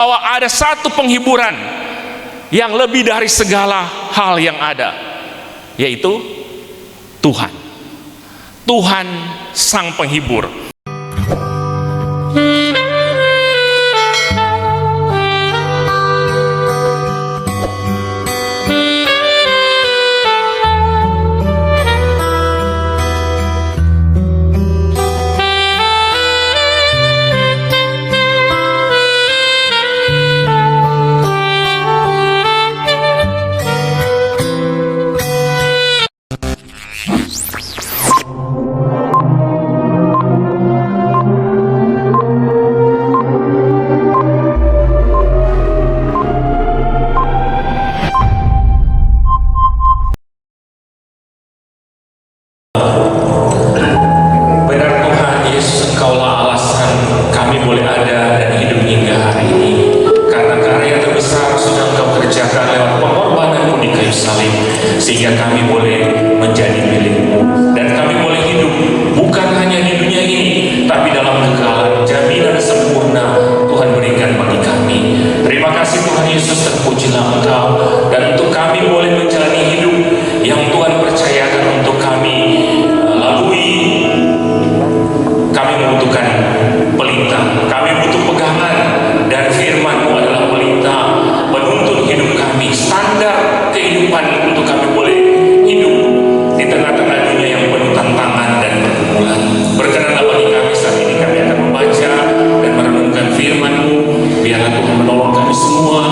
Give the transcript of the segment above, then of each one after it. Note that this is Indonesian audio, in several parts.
bahwa ada satu penghiburan yang lebih dari segala hal yang ada, yaitu Tuhan. Tuhan sang penghibur. Sehingga kami boleh menjadi milik-Mu, dan kami boleh hidup bukan hanya di dunia ini, tapi dalam kekekalan jaminan sempurna Tuhan berikan bagi kami. Terima kasih Tuhan Yesus, terpujilah Engkau, dan untuk kami boleh menjalani hidup yang Tuhan percayakan untuk kami lalui. Kami membutuhkan pelita, kami butuh pegangan, dan firman-Mu adalah pelita penuntun hidup kami, standar kehidupan untuk kami boleh hidup di tengah-tengah dunia yang penuh tantangan dan pergumulan. Berkenanlah bagi kami saat ini, kami akan membaca dan merenungkan firman-Mu. Biarlah Tuhan menolong kami semua.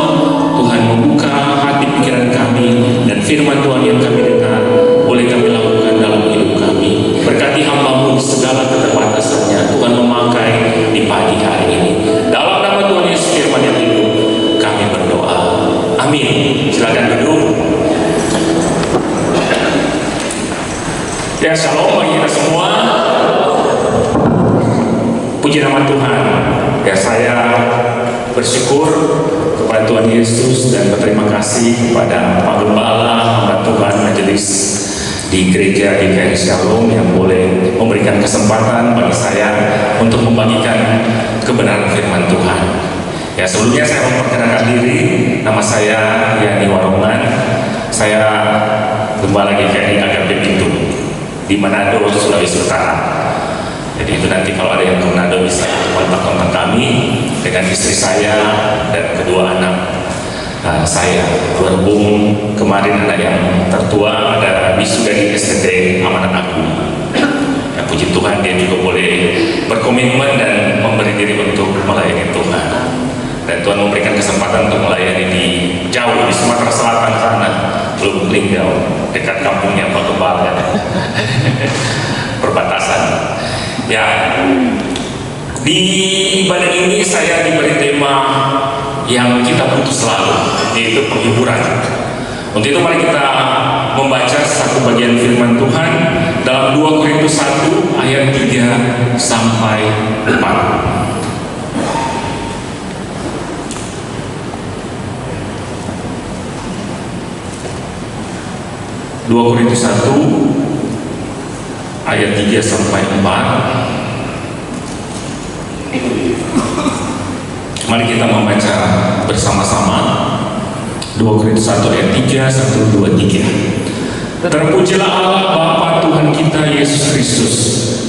Tuhan membuka hati pikiran kami, dan firman Tuhan yang kami dengar boleh kami lakukan dalam hidup kami. Berkati hamba-Mu di segala keterbatasannya, Tuhan memakai di pagi hari ini. Dalam nama Tuhan Yesus firman yang hidup, kami berdoa. Amin. Silakan duduk. Ya, shalom bagi kita semua. Puji nama Tuhan. Ya, saya bersyukur kepada Tuhan Yesus dan berterima kasih kepada Pak Gembala, hamba Tuhan majelis di gereja GKI Shalom yang boleh memberikan kesempatan bagi saya untuk membagikan kebenaran firman Tuhan. Ya, sebelumnya saya memperkenalkan diri. Nama saya Yani Warongan. Saya Gembala GKI Agape Bitung di Manado, Sulawesi Utara. Jadi itu nanti kalau ada yang ke Manado bisa kontak-kontak kami dengan istri saya dan kedua anak saya. Berhubung kemarin anak yang tertua ada wisuda di STT Amanat Agung. Ya, puji Tuhan dia juga boleh berkomitmen dan memberi diri untuk melayani Tuhan. Dan Tuhan memberikan kesempatan untuk melayani di jauh di Sumatera Selatan sana, Lubuk Linggau, dekat kampungnya Pak Gembala, perbatasan. Ya, di ibadah ini saya diberi tema yang kita butuh selalu, yaitu penghiburan. Untuk itu mari kita membaca satu bagian firman Tuhan dalam 2 Korintus 1 ayat 3 sampai 4. 2 Korintus 1 ayat 3 sampai 4. Mari kita membaca bersama-sama. 2 Korintus 1 ayat 3, 1, 2, 3. Terpujilah Allah Bapa Tuhan kita Yesus Kristus,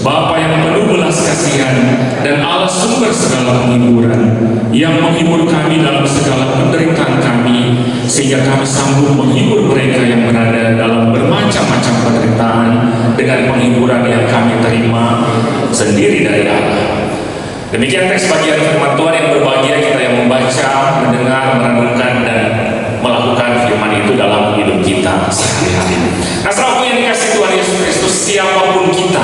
Bapa yang penuh belas kasihan dan Allah sumber segala penghiburan, yang menghibur kami dalam segala penderitaan kami, sehingga kami sanggup menghibur mereka yang berada dalam bermacam-macam penderitaan dengan penghiburan yang kami terima sendiri dari Allah. Demikian teks bagian firman Tuhan yang berbahagia kita yang membaca, mendengar, merenungkan, dan melakukan firman itu dalam hidup kita sehari-hari. Nah, saudaraku yang dikasih Tuhan Yesus Kristus, siapapun kita,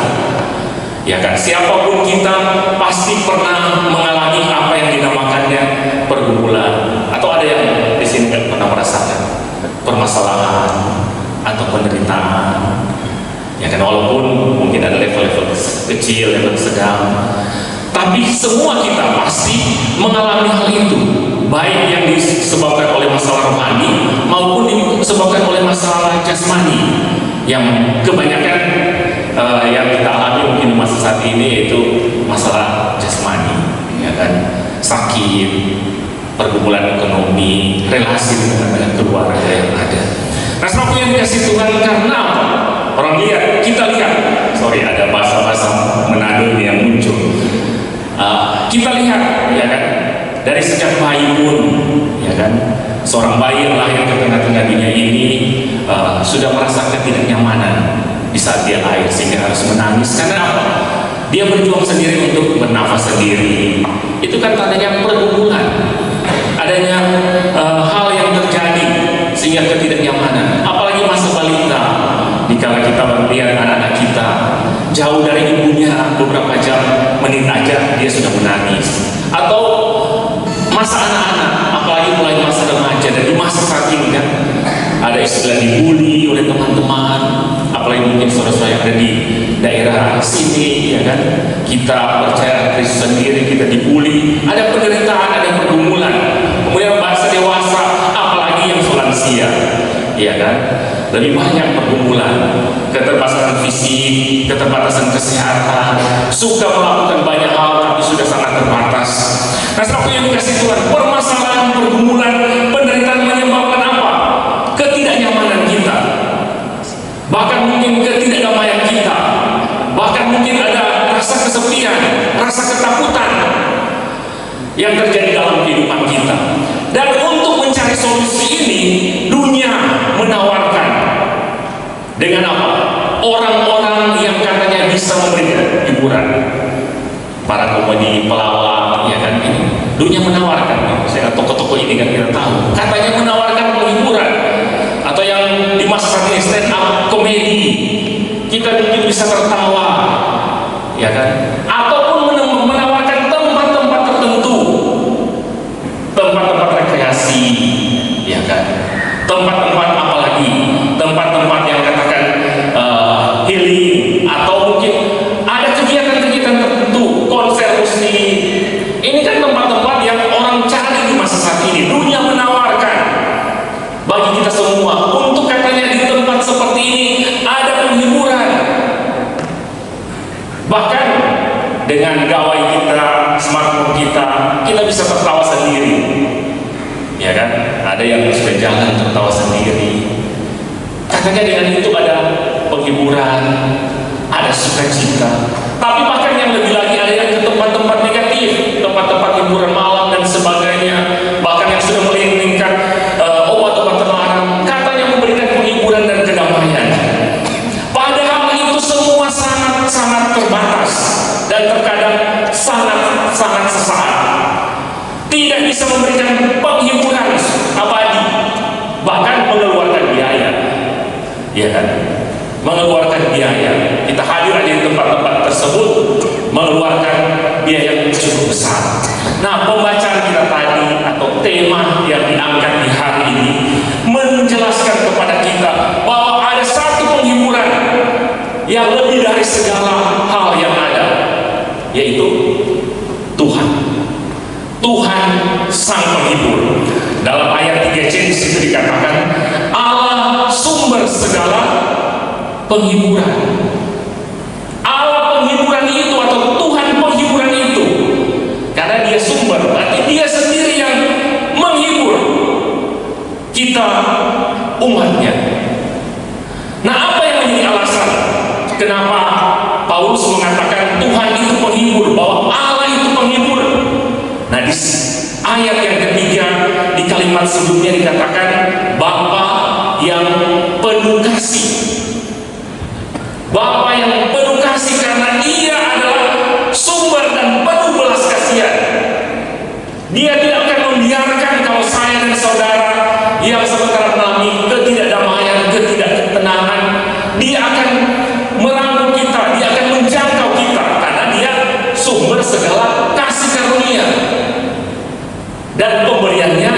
ya kan, siapapun kita pasti pernah mengalami apa yang dinamakannya pergumulan, atau ada yang di sini nggak pernah merasakan permasalahan atau penderitaan, ya kan, walaupun mungkin ada level-level kecil, level sedang, tapi semua kita pasti mengalami hal itu, baik yang disebabkan oleh masalah rohani maupun disebabkan oleh masalah jasmani, yang kebanyakan yang kita alami mungkin masa saat ini yaitu masalah jasmani, ya kan, sakit, pergumulan ekonomi, relasi dengan keluarga yang ada. Nah, sebab yang dikasih Tuhan karena apa? Orang lihat, kita lihat, ada bahasa-bahasa Manado ini yang muncul. Kita lihat, ya kan, dari sejak bayi pun, ya kan, seorang bayi yang lahir ke tengah-tengah dunia ini sudah merasakan ketidaknyamanan di saat dia lahir sehingga harus menangis. Karena apa? Dia berjuang sendiri untuk bernafas sendiri. Itu kan tandanya pergumulan, adanya hal yang terjadi sehingga ketidaknyamanan. Apalagi masa balita, dikala kita melihat anak-anak kita jauh dari ibunya beberapa jam, menit aja dia sudah menangis. Atau masa anak-anak, apalagi mulai masa remaja dan di masa saat ini kan ada istilah dibully oleh teman-teman, apalagi mungkin saudara-saudara yang ada di daerah sini, ya kan, kita percaya Kristus sendiri, kita dibully, ada penderitaan, ada pergumulan. Kemudian bahasa dewasa, apalagi yang lansia, ya kan, lebih banyak pergumulan, keterbatasan fisik, keterbatasan kesehatan, suka melakukan banyak hal tapi sudah sangat terbatas. Nah, sebab yang dikasih Tuhan, permasalahan, pergumulan, penderitaan menyebabkan apa? Ketidaknyamanan kita, bahkan mungkin ketidakdamaian kita, bahkan mungkin ada rasa kesepian, rasa ketakutan yang terjadi dalam kehidupan kita. Dan untuk mencari solusi ini, dunia menawarkan dengan apa? Orang-orang yang katanya bisa memberikan hiburan, para komedi, pelawak, ya kan, ini dunia menawarkan. Saya toko-toko ini kan kita tahu, katanya menawarkan hiburan, atau yang di masa saat ini stand up komedi, kita mungkin bisa tertawa, ya kan, ataupun menawarkan tempat-tempat tertentu, tempat-tempat rekreasi, ya kan, tempat-tempat apalagi, tempat-tempat yang katakan healing, atau mungkin ada kegiatan-kegiatan tertentu, konser musik. Ini kan tempat-tempat yang orang cari di masa saat ini. Dunia menawarkan bagi kita semua untuk katanya di tempat seperti ini ada penghiburan. Bahkan dengan gawai kita, smartphone kita, kita bisa tertawa sendiri, ya kan? Ada yang sudah jalan tertawa sendiri. Katanya dengan itu ada penghiburan, ada sukacita. Tapi bahkan yang lebih lagi ada yang ke tempat-tempat negatif, tempat-tempat hiburan malam dan sebagainya, bahkan yang sudah meningkat obat-obat terlarang, katanya memberikan penghiburan dan kedamaian. Padahal itu semua sangat-sangat terbatas dan terkadang sangat-sangat sesaat. Tidak bisa memberikan penghiburan abadi, bahkan mengeluarkan biaya, ya kan? Mengeluarkan biaya. Kita hadir aja di tempat-tempat tersebut mengeluarkan biaya yang cukup besar. Nah, pembacaan kita tadi atau tema yang diangkat di hari ini menjelaskan kepada kita bahwa ada satu penghiburan yang lebih dari segala hal yang ada, yaitu Tuhan. Tuhan sang penghibur. Dalam ayat 3c disitu dikatakan Allah sumber segala penghiburan. Allah penghiburan itu atau Tuhan penghiburan itu, karena dia sumber, berarti dia sendiri yang menghibur kita, umatnya. Nah, apa yang menjadi alasan kenapa Paulus mengatakan Tuhan itu penghibur, bahwa Allah itu penghibur? Nah, di ayat yang ketiga di kalimat sebelumnya dikatakan Bapa yang penuh kasih. Bapa yang penuh kasih karena Dia adalah sumber dan penuh belas kasihan. Dia tidak akan membiarkan kalau saya dan saudara yang sementara mengalami ketidakdamaian, ketidaktenangan, Dia akan merangkul kita, Dia akan menjangkau kita, karena Dia sumber segala kasih karunia. Dan pemberiannya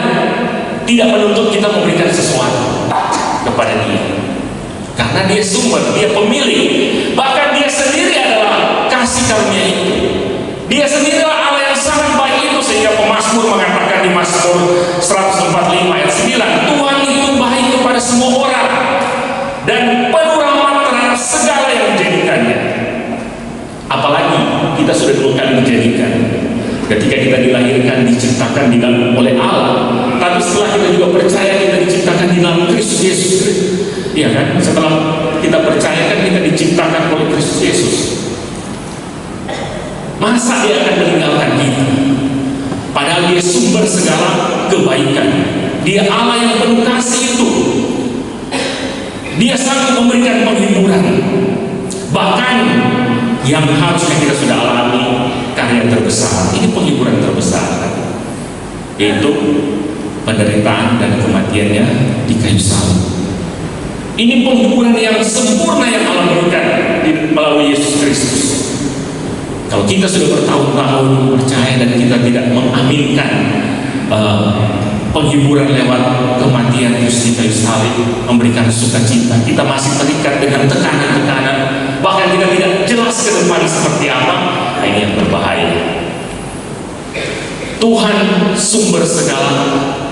tidak menuntut kita memberikan sesuatu kepada Dia, karena Dia sumber, Dia pemilik. Bahkan Dia sendiri adalah kasih karunia itu. Dia sendiri adalah Allah yang sangat baik itu, sehingga pemazmur mengatakan di Mazmur 145 ayat 9, Tuhan itu baik kepada semua orang dan penuh rahmat terhadap segala yang menjadikannya. Apalagi kita sudah 2 kali menjadikan. Ketika kita kita dilahirkan, diciptakan di dalam oleh Allah, tapi setelah kita juga percaya kita diciptakan di dalam Kristus Yesus. Iya kan? Setelah kita percaya kan kita diciptakan oleh Kristus Yesus. Masa dia akan meninggalkan kita? Padahal dia sumber segala kebaikan. Dia Allah yang penuh kasih itu. Dia sanggup memberikan penghiburan. Bahkan yang harusnya kita sudah alami, karya terbesar, ini penghiburan terbesar, yaitu penderitaan dan kematiannya di kayu salib. Ini penghiburan yang sempurna yang Allah berikan melalui Yesus Kristus. Kalau kita sudah bertahun-tahun percaya dan kita tidak mengaminkan penghiburan lewat kematian Yesus di kayu salib, memberikan sukacita, kita masih terikat dengan tekanan-tekanan, bahkan kita tidak jelas ke depan seperti apa, nah ini yang berbahaya. Tuhan sumber segala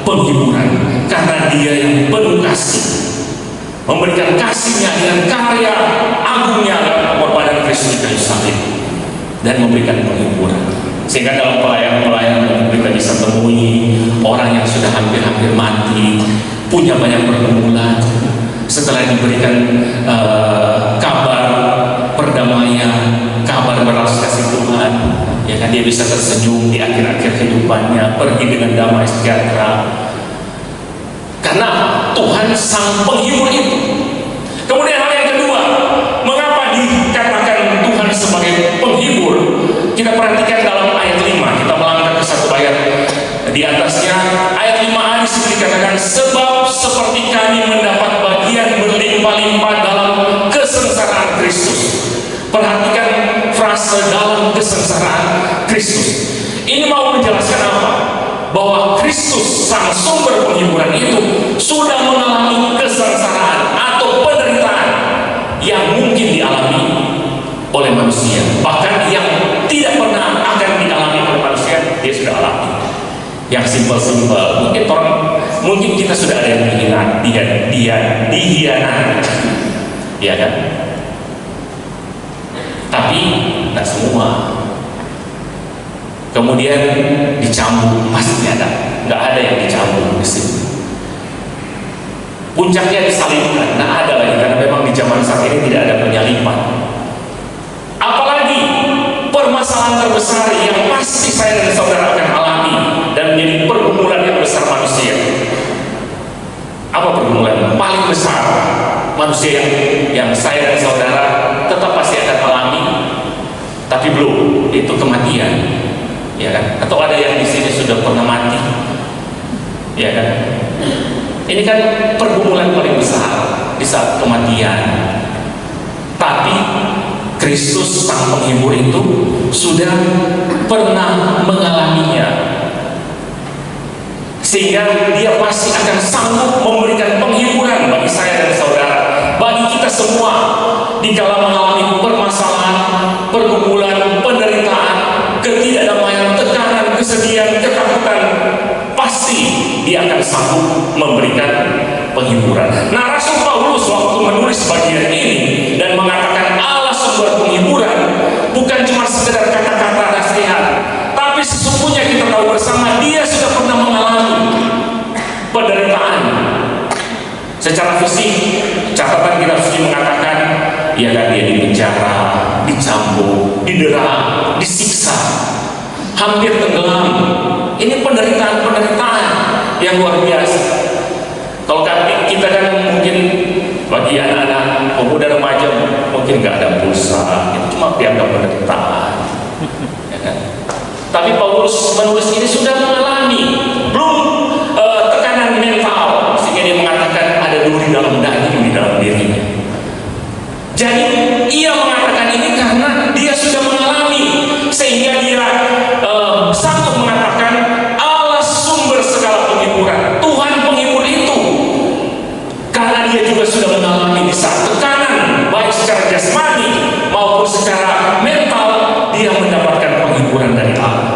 penghiburan karena Dia yang penuh kasih, memberikan kasihnya dengan karya agungnya dalam pengorbanan Kristus di kayu salib dan memberikan penghiburan. Sehingga dalam pelayanan kita bisa temui orang yang sudah hampir-hampir mati, punya banyak pergumulan, setelah diberikan kabar perdamaian, kabar belas kasih Tuhan, ya kan, dia bisa tersenyum di akhir-akhir kehidupannya, pergi dengan damai sejahtera. Karena Tuhan sang penghibur itu. Kemudian hal yang kedua, mengapa dikatakan Tuhan sebagai penghibur? Kita perhatikan dalam ayat 5, kita melangkah ke satu ayat di atasnya. Ayat 5a disitu dikatakan, sebab seperti kami mendapat bagian berlimpah-limpah dalam kesengsaraan Kristus. Perhatikan frase dalam kesengsaraan Kristus. Ini mau menjelaskan apa? Bahwa Kristus sang sumber penghiburan itu sudah mengalami kesengsaraan atau penderitaan yang mungkin dialami oleh manusia, bahkan yang tidak pernah akan dialami oleh manusia dia sudah alami. Yang simpel-simpel, mungkin kita sudah ada yang dihianati, ya kan? Tapi tidak semua. Kemudian dicambuk, pasti ada. Nggak ada yang dicambuk di sini. Puncaknya disalibkan, nggak ada lagi, karena memang di zaman saat ini tidak ada penyaliban. Apalagi permasalahan terbesar yang pasti saya dan saudara akan alami dan menjadi pergumulan yang besar manusia. Apa pergumulan paling besar manusia yang saya dan saudara tetap pasti akan alami, tapi belum, itu kematian, ya kan? Atau ada yang di sini sudah pernah mati, ya kan? Ini kan pergumulan paling besar di saat kematian. Tapi Kristus sang penghibur itu sudah pernah mengalaminya, sehingga dia pasti akan sanggup memberikan penghiburan bagi saya dan saudara, bagi kita semua di kala mengalami permasalahan, pergumulan, penderitaan, ketidakdamaian, tekanan, kesedihan, ketakutan. Pasti dia akan sanggup memberikan penghiburan. Nah, Rasul Paulus waktu menulis bagian ini dan mengatakan Allah sumber penghiburan, bukan cuma sekedar kata-kata nasihat, tapi sesungguhnya kita tahu bersama dia sudah pernah mengalami penderitaan secara fisik. Catatan kita suci mengatakan, ya kan, dia dipenjara, dicambuk, didera, disiksa, hampir tenggelam. Ini penderitaan-penderitaan yang luar biasa. Kalau kita kan mungkin bagi anak-anak, pemuda, remaja mungkin nggak ada pulsa, itu cuma dianggap penderitaan, ya kan? Tapi Paulus menulis ini sudah mengalami, belum tekanan mental, sehingga dia mengatakan ada duri dalam daging di dalam dirinya. Jadi ia mengatakan ini karena dia sudah mengalami, sehingga dia sanggup mengatakan Allah sumber segala penghiburan, Tuhan penghibur itu, karena dia juga sudah mengalami di saat tekanan, baik secara jasmani maupun secara mental, dia mendapatkan penghiburan dari Allah.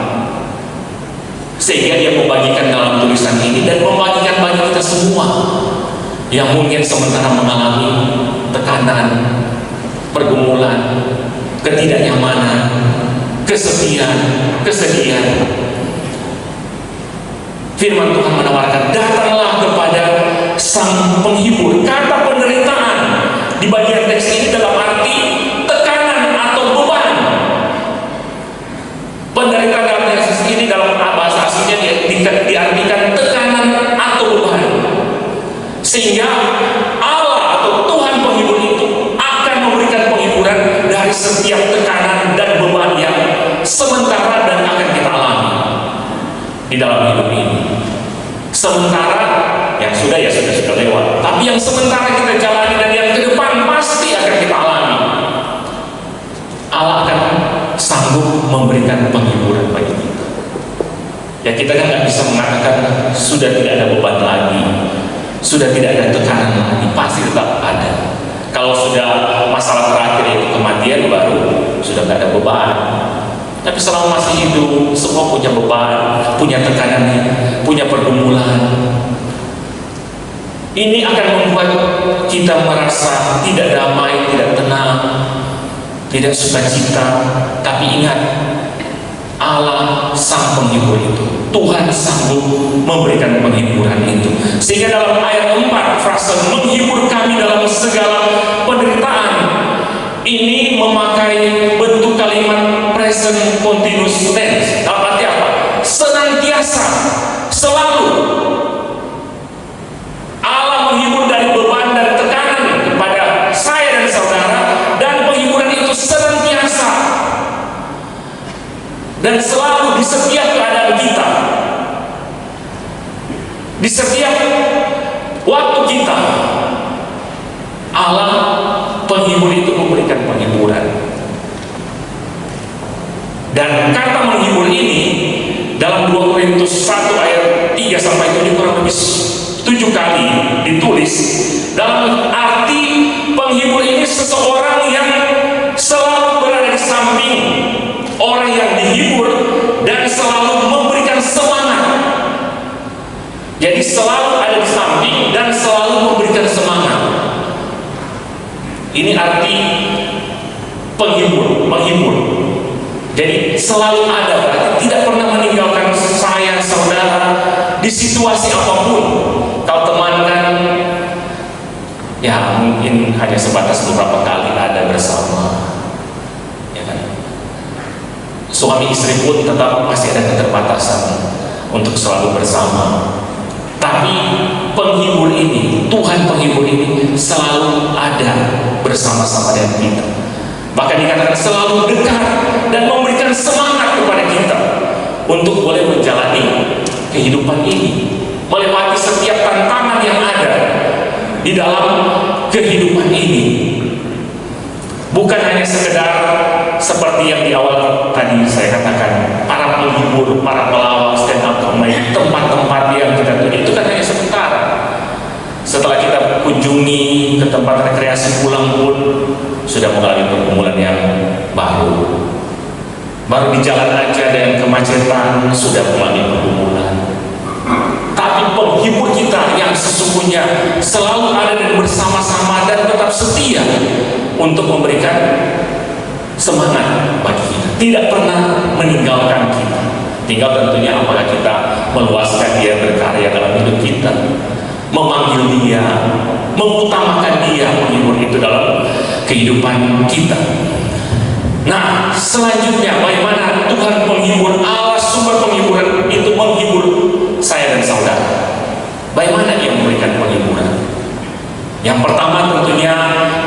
Sehingga dia membagikan dalam tulisan ini dan membagikan bagi kita semua yang mungkin sementara mengalami tekanan, pergumulan, ketidaknyamanan, kesedihan. Firman Tuhan menawarkan, datanglah kepada Sang Penghibur. Kata penderitaan di bagian teks ini dalam arti tekanan atau beban. Penderitaan dalam teks ini dalam bahasa aslinya diartikan tekanan atau beban. Sehingga Allah atau Tuhan Penghibur itu akan memberikan penghiburan dari setiap tekanan dan beban yang sementara dan akan kita alami di dalam hidup ini. Sementara yang sudah lewat, tapi yang sementara kita jalani dan yang ke depan pasti akan kita alami. Allah akan sanggup memberikan penghiburan bagi kita. Ya, kita kan nggak bisa mengatakan sudah tidak ada beban lagi, sudah tidak ada tekanan lagi, pasti tetap ada. Kalau sudah masalah terakhir yaitu kematian, baru sudah nggak ada beban. Tapi selama masih hidup, semua punya beban, punya tekanannya, punya pergumulan. Ini akan membuat kita merasa tidak damai, tidak tenang, tidak sukacita. Tapi ingat, Allah Sang Penghibur itu, Tuhan sanggup memberikan penghiburan itu. Sehingga dalam ayat 4, frase menghibur kami dalam segala penderitaan ini memakai bentuk kalimat present continuous tense. Dalam arti apa? Senantiasa, selalu. Allah menghibur dari beban dan tekanan kepada saya dan saudara, dan penghiburan itu senantiasa dan selalu di setiap keadaan kita, di setiap waktu kita. Allah Penghibur itu memberikan penghiburan. Dan kata menghibur ini dalam 2 Korintus 1 ayat 3 sampai 7 kurang lebih 7 kali ditulis. Dalam arti penghibur ini seseorang yang selalu berada di samping orang yang dihibur dan selalu memberikan semangat. Jadi selalu ada di samping dan selalu memberikan semangat. Ini arti penghibur. Jadi selalu ada, berarti tidak pernah meninggalkan saya, saudara, di situasi apapun. Kalau teman kan, ya mungkin hanya sebatas beberapa kali ada bersama, ya kan. Suami istri pun tetap masih ada keterbatasan untuk selalu bersama. Tapi penghibur ini, Tuhan Penghibur ini selalu ada bersama-sama dengan kita. Bahkan dikatakan selalu dekat dan memberikan semangat kepada kita untuk boleh menjalani kehidupan ini, melewati setiap tantangan yang ada di dalam kehidupan ini. Bukan hanya sekedar seperti yang di awal tadi saya katakan, para penghibur, para pelawak stand up comedy, tempat-tempat yang kita tuju itu kan hanya sementara. Setelah kita kunjungi ke tempat rekreasi pulang pun sudah mengalami pergumulan yang baru. Baru di jalan aja ada yang kemacetan, sudah mengalami pergumulan. Tapi penghibur kita yang sesungguhnya selalu ada dan bersama-sama dan tetap setia untuk memberikan semangat bagi kita, tidak pernah meninggalkan kita. Tinggal tentunya apakah kita meluaskan Dia berkarya dalam hidup kita, memanggil Dia, mengutamakan Dia, menghibur itu dalam kehidupan kita. Nah, selanjutnya bagaimana Tuhan Penghibur, Allah sumber penghiburan itu menghibur saya dan saudara? Bagaimana Dia memberikan penghiburan? Yang pertama tentunya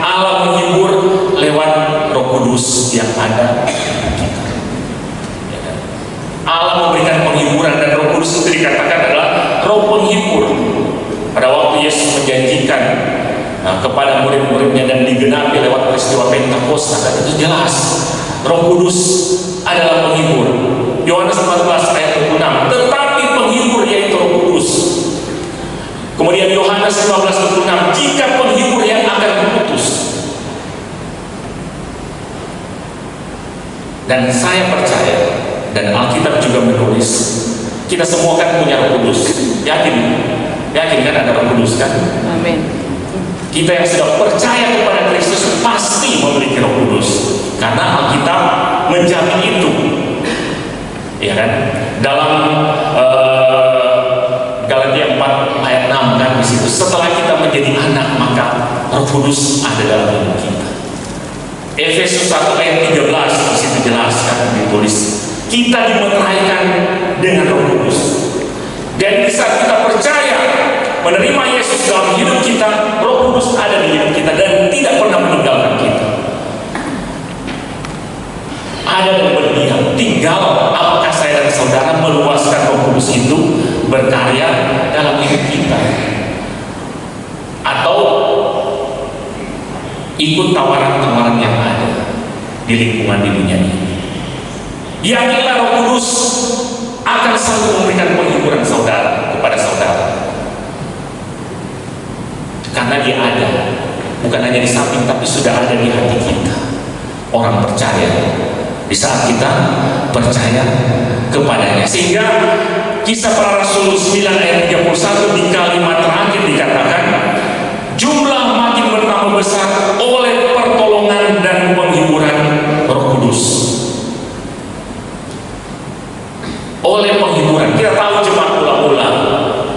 Allah menghibur lewat Roh Kudus yang ada. Allah memberikan penghiburan, dan Roh Kudus itu dikatakan adalah Roh Penghibur. Pada waktu Yesus menjanjikan kepada murid-muridnya dan digenapi lewat peristiwa Pentakosta, itu jelas Roh Kudus adalah penghibur. Yohanes 14 ayat 26, tetapi penghibur yaitu Roh Kudus. Kemudian Yohanes 15:26, jika penghibur yang akan diutus. Dan saya percaya, dan Alkitab juga menulis, kita semua kan punya Roh Kudus. Yakin kan ada Roh Kudus kan? Amin. Kita yang sudah percaya kepada Kristus pasti memiliki Roh Kudus, karena Alkitab menjamin itu, ya kan? Dalam Galatia 4 ayat 6 kan di situ. Setelah kita menjadi anak, maka Roh Kudus ada dalam hidup kita. Efesus 1 ayat 13 di situ jelas kan ditulis, kita dimeteraikan dengan Roh Kudus. Dan saat kita percaya menerima Yesus dalam hidup kita, Roh Kudus ada di hidup kita dan tidak pernah meninggalkan kita. Ada dan berdiam. Tinggal apakah saya dan saudara meluaskan Roh Kudus itu berkarya dalam hidup kita, atau ikut tawaran-tawaran yang ada di lingkungan di dunia ini. Yakinlah Roh Kudus akan selalu memberikan penghiburan saudara kepada saudara, karena dia ada, bukan hanya di samping tapi sudah ada di hati kita. Orang percaya di saat kita percaya kepadanya. Sehingga Kisah Para Rasul 9 ayat 31 di kalimat terakhir dikatakan, jumlah makin bertambah besar oleh pertolongan dan penghiburan Roh Kudus. Oleh penghiburan. Kita tahu jemaat mula-mula,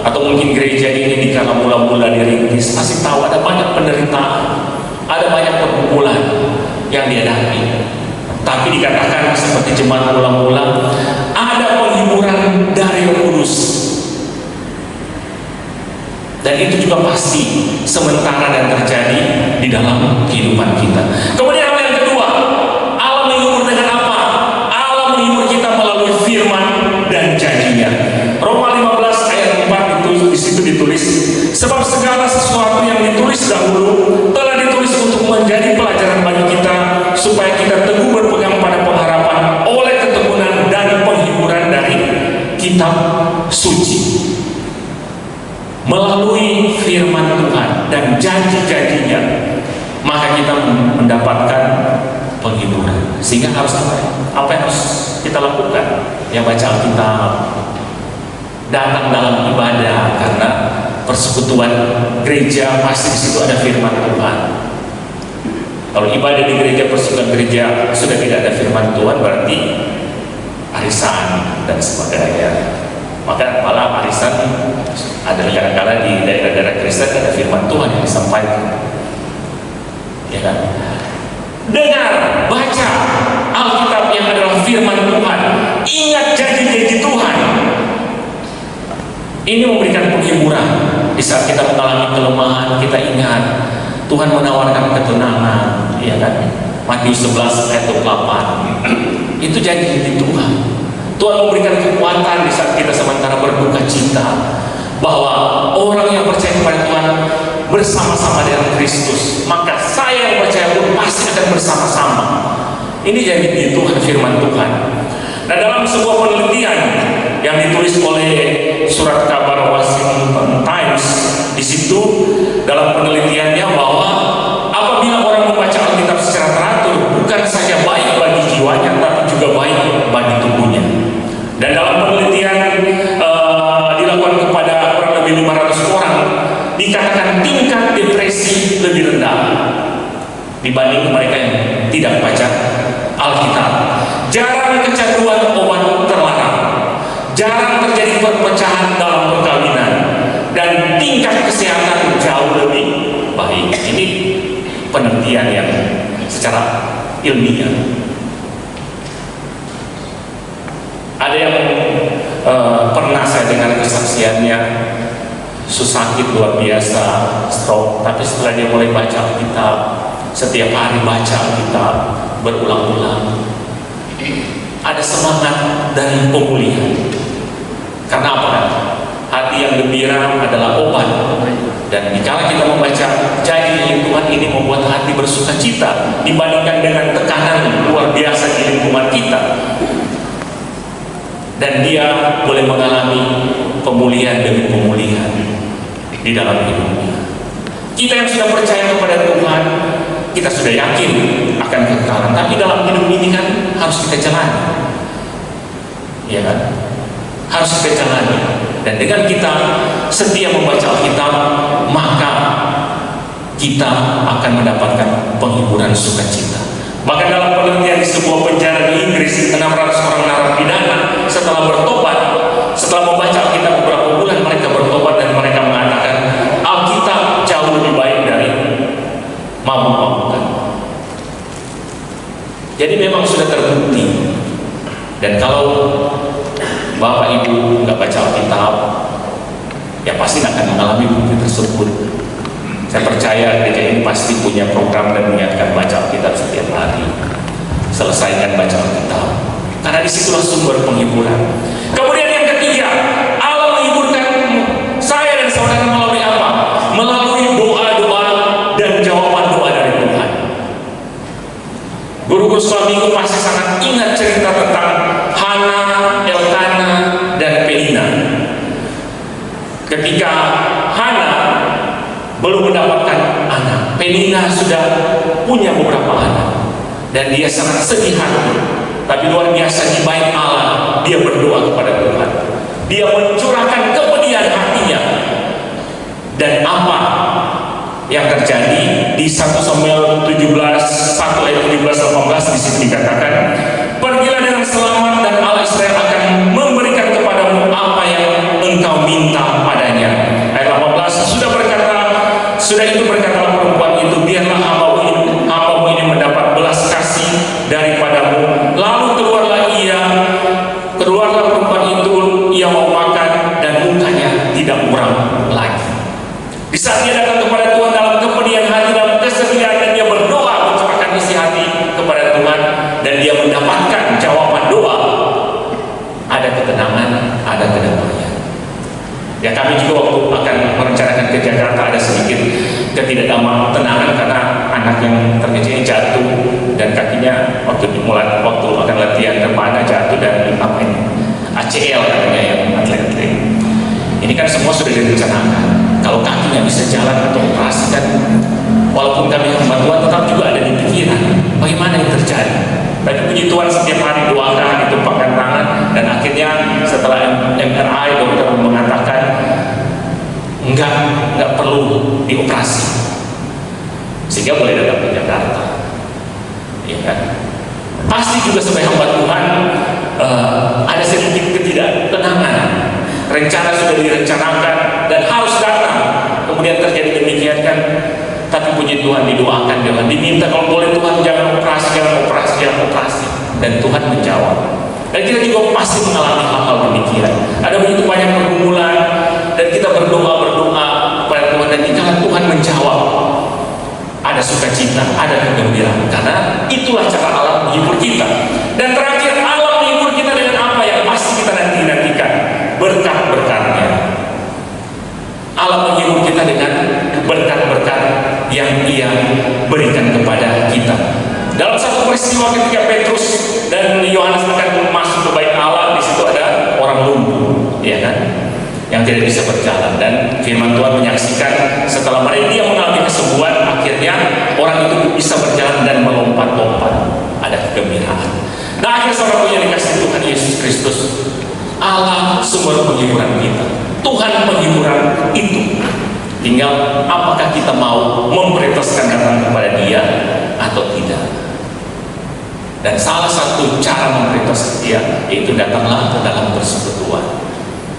atau mungkin gereja ini di kala mula-mula dirintis, pasti tahu ada banyak penderitaan, ada banyak pergumulan yang dihadapi. Tapi dikatakan seperti jemaat mula-mula, ada penghiburan dari Roh Kudus. Dan itu juga pasti sementara dan terjadi di dalam kehidupan kita. Kemudian hal yang kedua, Allah menghibur dengan apa? Allah menghibur kita melalui firman dan janjinya. Roma 15 ayat 4 itu di situ ditulis, sebab segala sesuatu yang ditulis dahulu telah ditulis untuk menjadi pelajaran bagi kita, supaya kita teguh berpegang pada pengharapan oleh ketekunan dan penghiburan dari kitab suci. Melalui firman Tuhan dan janji-janjinya, maka kita mendapatkan penghiburan. Sehingga harus apa yang harus kita lakukan? Yang baca Alkitab, datang dalam ibadah, karena persekutuan gereja pasti di situ ada firman Tuhan. Kalau ibadah di gereja, persekutuan gereja sudah tidak ada firman Tuhan, berarti arisan dan sebagainya. Maka malah arisan ada kadang-kadang di daerah-daerah Kristen ada firman Tuhan yang disampaikan, ya kan? Dengar, baca Alkitab yang adalah firman Tuhan, ingat janji-janji Tuhan. Ini memberikan penghiburan di saat kita mengalami kelemahan. Kita ingat Tuhan menawarkan ketenangan, ya kan? Matius 11 ayat 28. Itu janji Tuhan. Tuhan memberikan kekuatan di saat kita sementara berduka cita, bahwa orang yang percaya kepada Tuhan bersama-sama dengan Kristus, maka saya yang percaya pun pasti akan bersama-sama. Ini janji Tuhan, firman Tuhan. Nah, dalam sebuah penelitian yang ditulis oleh surat kabar Washington Times, di situ dalam penelitiannya bahwa apabila orang membaca Alkitab secara teratur, bukan saja baik bagi jiwanya, tapi juga baik bagi tubuhnya. Dan dalam penelitian dilakukan kepada kurang lebih 500 orang, dikatakan tingkat depresi lebih rendah dibanding mereka yang tidak baca Alkitab. Jarang kecanduan obat terlarang, jarang terjadi perpecahan dalam perkawinan, dan tingkat kesehatan jauh lebih baik. Ini penelitian yang secara ilmiah. Ada yang pernah saya dengar kesaksiannya, sakit luar biasa, stroke, tapi setelah dia mulai baca Alkitab, setiap hari baca Alkitab berulang-ulang, ada semangat dari pemulihan. Karena apa? Hati yang gembira adalah obat. Dan dikala kita membaca janji Tuhan, ini membuat hati bersuka cita dibandingkan dengan tekanan luar biasa di lingkungan kita. Dan dia boleh mengalami pemulihan demi pemulihan di dalam hidupnya. Kita yang sudah percaya kepada Tuhan, kita sudah yakin akan kekekalan, tapi dalam hidup ini kan harus kita jalani, ya kan? Harus kita jalani. Dan dengan kita setia membaca Alkitab, maka kita akan mendapatkan penghiburan sukacita. Bahkan dalam penelitian di sebuah penjara di Inggris, 600 orang narapidana setelah bertobat, setelah membaca Alkitab beberapa bulan, mereka bertobat ya pasti akan mengalami bukti tersebut. Saya percaya gereja ini pasti punya program dan mengingatkan baca Alkitab setiap hari. Selesaikan baca Alkitab, karena disitulah sumber penghiburan. Kemudian yang ketiga, Allah menghiburkan saya dan saudara melalui apa? Melalui doa-doa dan jawaban doa dari Tuhan. Guru-guru sekolah minggu pasti sangat ingat cerita tentang Hana, Elkana, dan Penina. Ketika Hana belum mendapatkan anak, Penina sudah punya beberapa anak, dan dia sangat sedih hati. Tapi luar biasa di bait Allah, dia berdoa kepada Tuhan. Dia mencurahkan kepedihan hatinya. Dan apa yang terjadi di 1 Samuel 1 ayat 17-18 di situ dikatakan, pergilah dengan selamat dan Allah Israel akan memberikan kepadamu apa yang engkau minta padanya. Ayat 18, sudah itu berkatalah perempuan itu, biarlah hambamu ini mendapat belas kasih daripadamu. Lalu keluarlah perempuan itu, ia mau makan dan mukanya tidak muram lagi. Di saat dia datang kepada Tuhan dalam kepedihan hati, dalam kesedihan, dan dia berdoa mencurahkan isi hati kepada Tuhan, dan dia mendapatkan jawaban doa, ada ketenangan, ada kedamaian. Ya, kami juga waktu akan merencanakan ke Jakarta ada sedikit ketidaktenangan karena anak yang terkecil jatuh dan kakinya waktu akan latihan ke mana jatuh dan apa ini ACL katanya yang atlet. Ini kan semua sudah direncanakan. Kalau kakinya bisa jalan atau operasi kan, walaupun kami bantuan tetap juga ada di pikiran bagaimana yang terjadi. Tapi puji Tuhan setiap hari doakan, ditumpahkan tangan, dan akhirnya setelah MRI dokter mengatakan enggak perlu dioperasi, sehingga boleh datang ke Jakarta. Ya kan? Pasti juga sebagai hamba Tuhan ada sedikit ketidaktenangan. Rencana sudah direncanakan dan harus datang, kemudian terjadi demikian kan. Tapi puji Tuhan didoakan, jangan diminta kalau boleh Tuhan jangan operasi, dan Tuhan menjawab. Dan kita juga pasti mengalami hal-hal demikian. Ada begitu banyak pergumulan dan kita berdoa kepada Tuhan, dan jika Tuhan menjawab, ada sukacita, ada kegembiraan, karena itulah cara Allah menghibur kita. Dan terakhir, Allah menghibur kita dengan apa yang pasti kita nantikan, berkat-berkatnya. Allah menghibur kita dengan berkat-berkat yang Ia berikan kepada kita. Dalam satu peristiwa ketika Petrus dan Yohanes akan masuk ke bait Allah, di situ ada orang lumpuh, ya kan, yang tidak bisa berjalan, dan firman Tuhan menyaksikan setelah dia mengalami kesembuhan, akhirnya orang itu bisa berjalan dan melompat-lompat. Ada kegembiraan. Nah, akhirnya saudara punya dikasih Tuhan Yesus Kristus, Allah sumber penghiburan kita. Tuhan penghiburan itu. Tinggal apakah kita mau memprioritaskan datang kepada Dia atau tidak. Dan salah satu cara memprioritaskan Dia yaitu datanglah ke dalam persekutuan.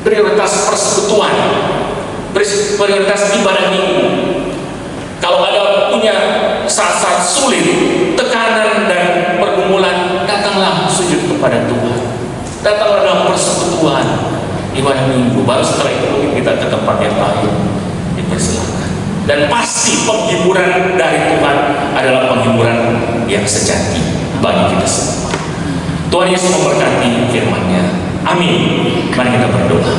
Prioritas persekutuan, prioritas ibadah minggu. Kalau ada punya saat-saat sulit, tekanan dan pergumulan, datanglah sujud kepada Tuhan. Datanglah dalam persekutuan ibadah minggu. Baru setelah itu mungkin kita ke tempat yang lain, dipersilakan. Dan pasti penghiburan dari Tuhan adalah penghiburan yang sejati bagi kita semua. Tuhan Yesus memberkati firman-Nya. Amin. Mari kita berdoa.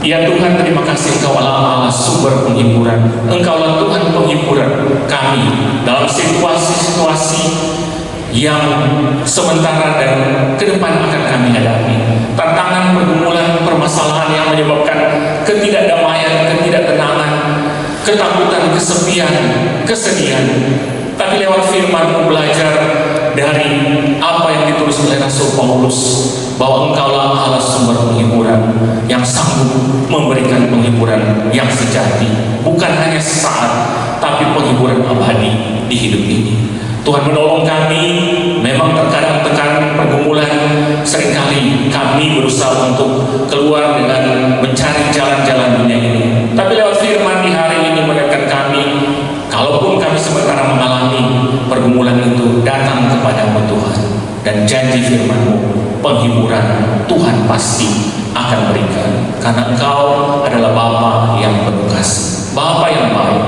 Ya Tuhan, terima kasih Engkau Allah sumber penghiburan. Engkau lah Tuhan penghiburan kami dalam situasi-situasi yang sementara dan ke depan akan kami hadapi. Tantangan, pergumulan, permasalahan yang menyebabkan ketidakdamaian, ketidaktenangan, ketakutan, kesepian, kesedihan. Tapi lewat firman-Mu belajar dari apa yang ditulis oleh Rasul Paulus, bahwa Engkaulah Allah sumber penghiburan yang sanggup memberikan penghiburan yang sejati, bukan hanya sesaat, tapi penghiburan abadi di hidup ini. Tuhan menolong kami. Memang terkadang tekanan, pergumulan, seringkali kami berusaha untuk keluar dengan mencari jalan-jalan dunia ini. Tapi lewat firman di hari ini mengingatkan kami, kalaupun kami sementara mengalami pergumulan itu, datang kepada-Mu Tuhan, dan janji firman-Mu penghiburan Tuhan pasti akan berikan, karena Engkau adalah Bapa yang penuh kasih, Bapa yang baik,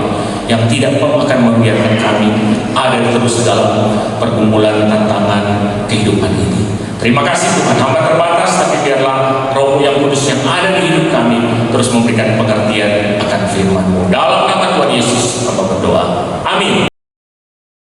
yang tidak akan membiarkan kami ada terus dalam pergumulan tantangan kehidupan ini. Terima kasih Tuhan, hamba terbatas